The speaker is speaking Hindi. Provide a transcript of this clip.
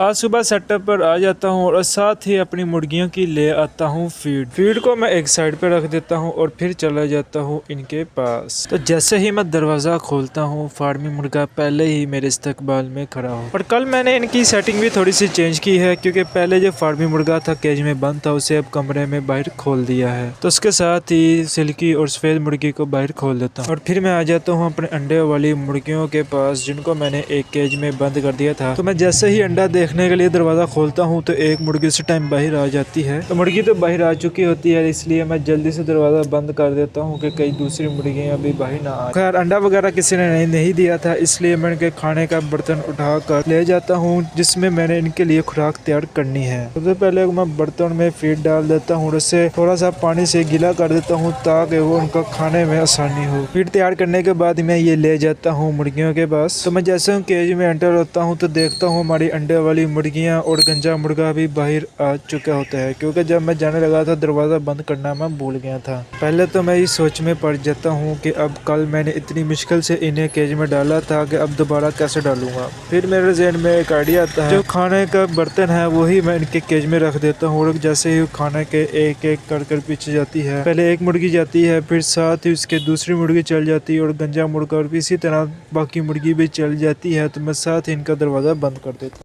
आज सुबह सेटअप पर आ जाता हूँ और साथ ही अपनी मुर्गियों की ले आता हूँ फीड को मैं एक साइड पे रख देता हूँ और फिर चला जाता हूँ इनके पास। तो जैसे ही मैं दरवाज़ा खोलता हूँ फार्मी मुर्गा पहले ही मेरे इस्तकबाल में खड़ा हो। और कल मैंने इनकी सेटिंग भी थोड़ी सी चेंज की है, क्योंकि पहले जो फार्मी मुर्गा था केज में बंद था, उसे अब कमरे में बाहर खोल दिया है। तो उसके साथ ही सिल्की और सफ़ेद मुर्गी को बाहर खोल देता हूँ और फिर मैं आ जाता हूँ अपने अंडे वाली मुर्गियों के पास, जिनको मैंने एक केज में बंद कर दिया था। तो मैं जैसे ही अंडा देखने के लिए दरवाज़ा खोलता हूँ तो एक मुर्गी उस टाइम बाहर आ जाती है। तो मुर्गी तो बाहर आ चुकी होती है, इसलिए मैं जल्दी से दरवाज़ा बंद कर देता हूँ कि कई दूसरी मुर्गियाँ अभी बाहर ना आए। खैर अंडा वगैरह किसी ने नहीं दिया था, इसलिए मैं इनके खाने का बर्तन उठा कर ले जाता हूँ, जिसमें मैंने इनके लिए खुराक तैयार करनी है। सबसे पहले मैं बर्तन में फीड डाल देता हूँ और उसे थोड़ा सा पानी से गीला कर देता हूँ ताकि वो उनका खाने में आसानी हो। फीड तैयार करने के बाद मैं ये ले जाता हूँ मुर्गियों के पास। तो मैं जैसे केज में एंटर होता हूँ तो देखता हूँ हमारी अंडे वाली मुर्गियाँ और गंजा मुर्गा भी बाहर आ चुका होता है, क्योंकि जब मैं जाने लगा था दरवाज़ा बंद करना मैं भूल गया था। पहले तो मैं इस सोच में पड़ जाता हूँ कि अब कल मैंने इतनी मुश्किल से इन्हें केज में डाला था कि अब दोबारा कैसे डालूंगा। फिर मेरे ज़हन में एक आइडिया आता है, जो खाने का बर्तन है वही मैं इनके केज में रख देता हूँ और जैसे ही खाने के एक एक कर पीछे जाती है, पहले एक मुर्गी जाती है, फिर साथ ही उसके दूसरी मुर्गी चल जाती है और गंजा मुर्गा और इसी तरह बाकी मुर्गी भी चल जाती है। तो मैं साथ ही इनका दरवाज़ा बंद कर देता हूँ।